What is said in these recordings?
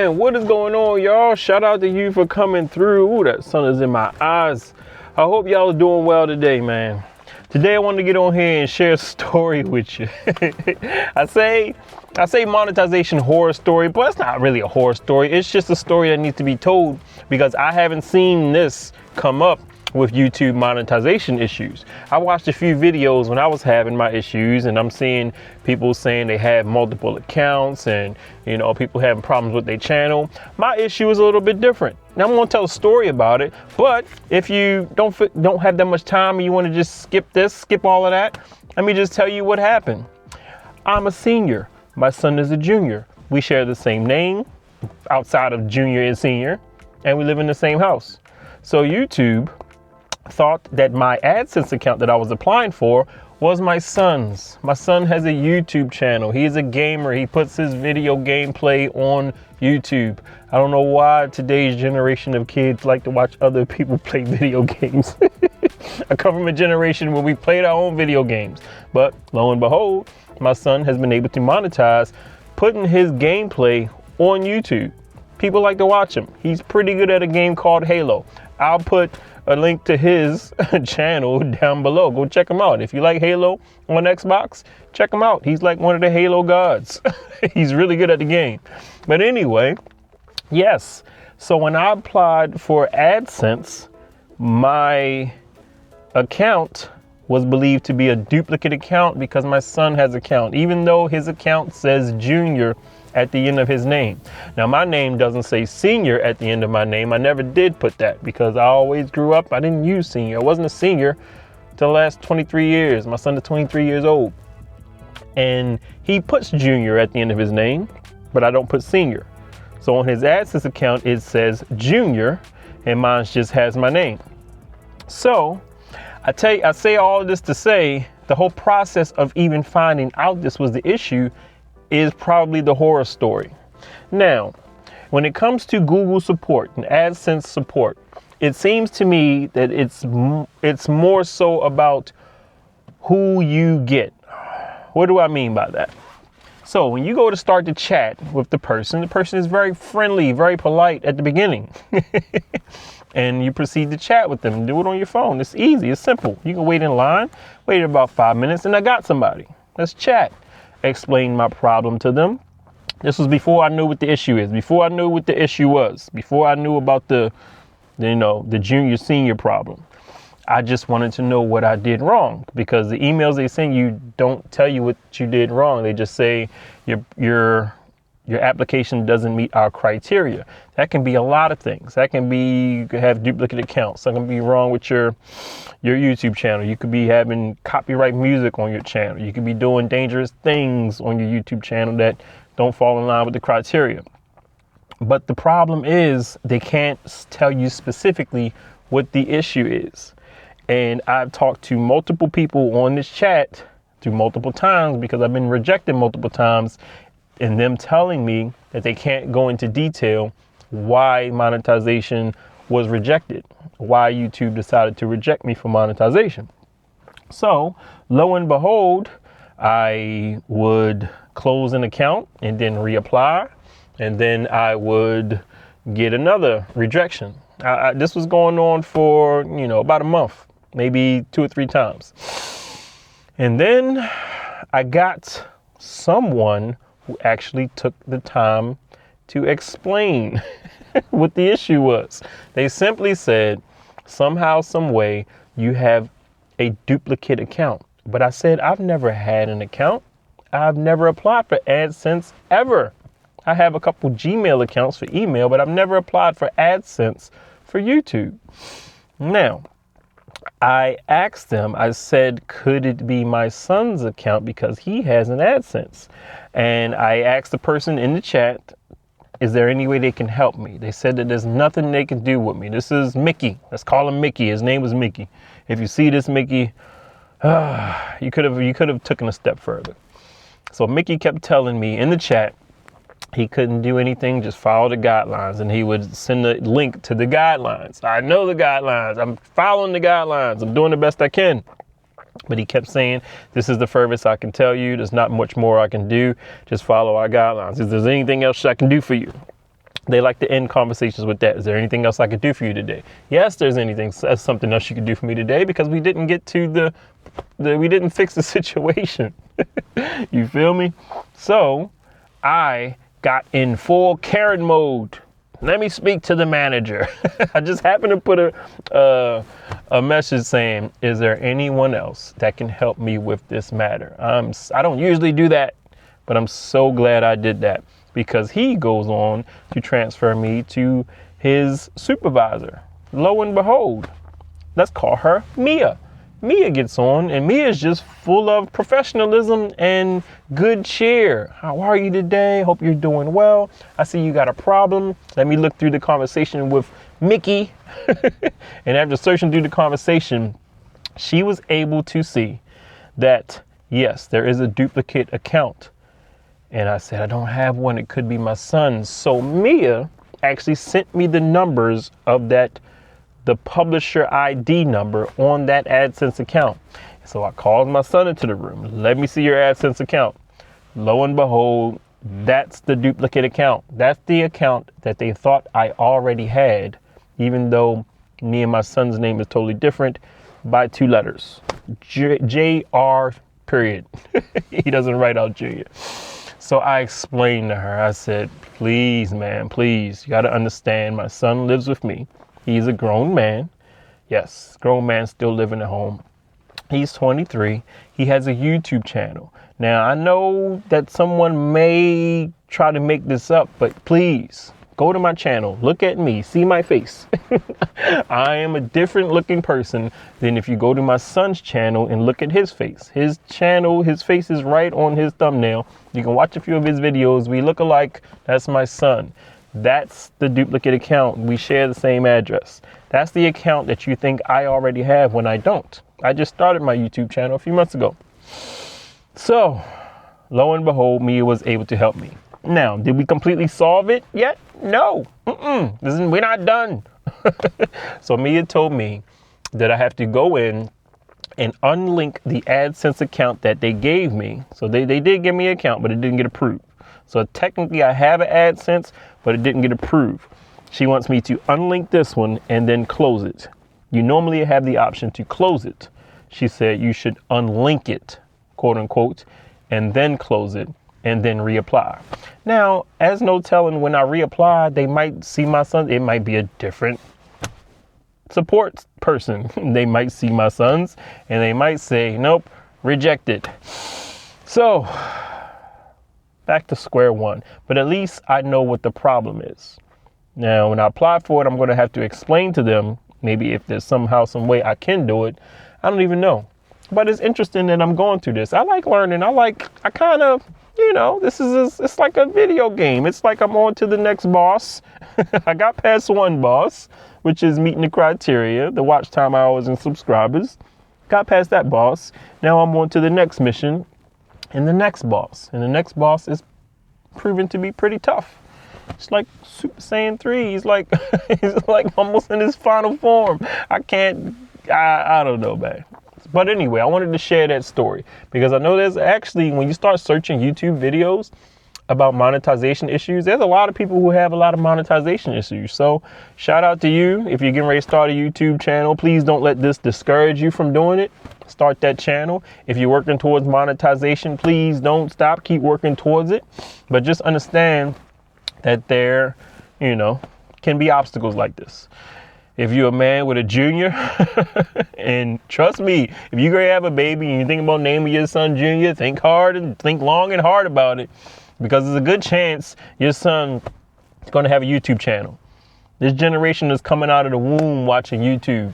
man, what is going on, y'all? Shout out to you for coming through. Ooh, that sun is in my eyes. I hope y'all are doing well today, man. Today I wanted to get on here and share a story with you. I say monetization horror story, but it's not really a horror story. It's just a story that needs to be told because I haven't seen this come up with YouTube monetization issues. I watched a few videos when I was having my issues, and I'm seeing people saying they have multiple accounts and, you know, people having problems with their channel. My issue is a little bit different. Now I'm going to tell a story about it, but if you don't have that much time and you want to just skip all of that, let me just tell you what happened. I'm a senior. My son is a junior. We share the same name outside of junior and senior, and we live in the same house. So YouTube thought that my AdSense account that I was applying for was my son's. My son has a YouTube channel. He's a gamer. He puts his video gameplay on YouTube. I don't know why today's generation of kids like to watch other people play video games. I come from a generation where we played our own video games. But lo and behold, my son has been able to monetize putting his gameplay on YouTube. People like to watch him. He's pretty good at a game called Halo. I'll put a link to his channel down below. Go check him out. If you like Halo on Xbox, check him out. He's like one of the Halo gods. He's really good at the game. But anyway, yes. So when I applied for AdSense, my account was believed to be a duplicate account because my son has an account, even though his account says junior at the end of his name. Now my name doesn't say senior at the end of my name. I never did put that because I always grew up, I didn't use senior. I wasn't a senior till the last 23 years. My son is 23 years old. And he puts junior at the end of his name, but I don't put senior. So on his AdSense account, it says junior and mine just has my name. So I say all of this to say the whole process of even finding out this was the issue is probably the horror story. Now, when it comes to Google support and AdSense support, it seems to me that it's more so about who you get. What do I mean by that? So when you go to start to chat with the person is very friendly, very polite at the beginning. And you proceed to chat with them. Do it on your phone. It's easy. It's simple. You can wait in line, wait about 5 minutes, and I got somebody. Let's chat. Explain my problem to them. This was before I knew what the issue is, before I knew what the issue was, before I knew about the junior senior problem. I just wanted to know what I did wrong because the emails they send you don't tell you what you did wrong. They just say your application doesn't meet our criteria. That can be a lot of things. That can be you could have duplicate accounts. That can be wrong with your YouTube channel. You could be having copyright music on your channel. You could be doing dangerous things on your YouTube channel that don't fall in line with the criteria. But the problem is they can't tell you specifically what the issue is. And I've talked to multiple people on this chat through multiple times because I've been rejected multiple times, and them telling me that they can't go into detail why monetization was rejected, why YouTube decided to reject me for monetization. So lo and behold, I would close an account and then reapply, and then I would get another rejection. This was going on for, about a month, maybe 2 or 3 times. And then I got someone who actually took the time to explain what the issue was. They simply said, somehow, some way, you have a duplicate account. But I said, I've never had an account. I've never applied for AdSense ever. I have a couple Gmail accounts for email, but I've never applied for AdSense for YouTube. Now, I asked them, I said, could it be my son's account because he has an AdSense? And I asked the person in the chat, is there any way they can help me? They said that there's nothing they can do with me. This is Mickey. Let's call him Mickey. His name was Mickey. If you see this Mickey, you could have taken a step further. So Mickey kept telling me in the chat he couldn't do anything, just follow the guidelines, and he would send a link to the guidelines. I know the guidelines. I'm following the guidelines. I'm doing the best I can. But he kept saying, this is the furthest I can tell you. There's not much more I can do. Just follow our guidelines. If there's anything else I can do for you. They like to end conversations with that. Is there anything else I could do for you today? Yes, there's something else you could do for me today, because we didn't get to we didn't fix the situation. You feel me? So I got in full Karen mode. Let me speak to the manager. I just happened to put a message saying, is there anyone else that can help me with this matter? I don't usually do that, but I'm so glad I did that, because he goes on to transfer me to his supervisor. Lo and behold, let's call her Mia. Mia gets on, and Mia is just full of professionalism and good cheer. How are you today? Hope you're doing well. I see you got a problem. Let me look through the conversation with Mickey. And after searching through the conversation, she was able to see that, yes, there is a duplicate account. And I said, I don't have one. It could be my son's. So Mia actually sent me the numbers of the publisher ID number on that AdSense account. So I called my son into the room. Let me see your AdSense account. Lo and behold, that's the duplicate account. That's the account that they thought I already had, even though me and my son's name is totally different by 2 letters. JR period. He doesn't write out Junior. So I explained to her, I said, please, man, please, you got to understand, my son lives with me. He's a grown man. Yes, grown man still living at home. He's 23. He has a YouTube channel. Now, I know that someone may try to make this up, but please go to my channel. Look at me. See my face. I am a different looking person than if you go to my son's channel and look at his face. His channel, his face is right on his thumbnail. You can watch a few of his videos. We look alike. That's my son. That's the duplicate account. We share the same address. That's the account that you think I already have when I don't. I just started my YouTube channel a few months ago. So, lo and behold, Mia was able to help me. Now, did we completely solve it yet? No. We're not done. So Mia told me that I have to go in and unlink the AdSense account that they gave me. So they did give me an account, but it didn't get approved. So technically I have an AdSense, but it didn't get approved. She wants me to unlink this one and then close it. You normally have the option to close it. She said you should unlink it, quote unquote, and then close it and then reapply. Now, as no telling, when I reapply, they might see my son. It might be a different support person. They might see my sons and they might say, nope, rejected. So back to square one, but at least I know what the problem is. Now, when I apply for it, I'm going to have to explain to them, maybe if there's somehow, some way I can do it. I don't even know, but it's interesting that I'm going through this. I like learning. I kind of, it's like a video game. It's like I'm on to the next boss. I got past one boss, which is meeting the criteria, the watch time hours and subscribers. Got past that boss. Now I'm on to the next mission and the next boss. And the next boss is proven to be pretty tough. It's like Super Saiyan 3. He's like almost in his final form. I don't know, man. But anyway, I wanted to share that story because I know there's actually, when you start searching YouTube videos about monetization issues, there's a lot of people who have a lot of monetization issues. So shout out to you. If you're getting ready to start a YouTube channel, please don't let this discourage you from doing it. Start that channel. If you're working towards monetization, please don't stop. Keep working towards it. But just understand that there, can be obstacles like this. If you're a man with a junior, and trust me, if you're going to have a baby and you think about naming your son Junior, think long and hard about it, because there's a good chance your son is going to have a YouTube channel. This generation is coming out of the womb watching YouTube.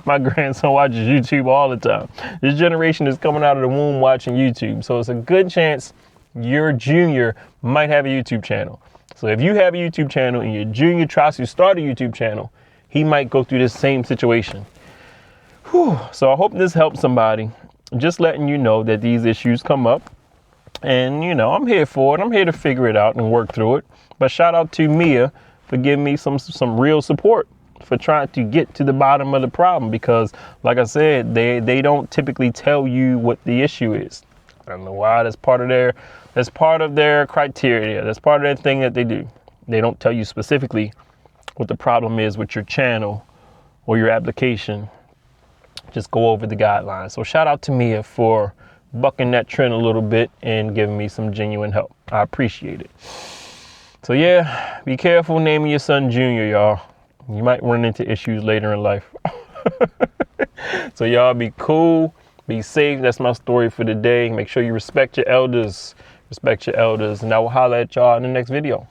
My grandson watches YouTube all the time. This generation is coming out of the womb watching YouTube. So it's a good chance your junior might have a YouTube channel. So if you have a YouTube channel and your junior tries to start a YouTube channel, he might go through this same situation. So I hope this helps somebody. Just letting you know that these issues come up. And, I'm here for it. I'm here to figure it out and work through it. But shout out to Mia for giving me some real support, for trying to get to the bottom of the problem. Because, like I said, they don't typically tell you what the issue is. I don't know why. That's part of their criteria. That's part of their thing that they do. They don't tell you specifically what the problem is with your channel or your application. Just go over the guidelines. So shout out to Mia for bucking that trend a little bit and giving me some genuine help. I appreciate it. So yeah, be careful naming your son Junior, y'all. You might run into issues later in life. So y'all be cool, be safe. That's my story for today. Make sure you respect your elders. Respect your elders. And I will holler at y'all in the next video.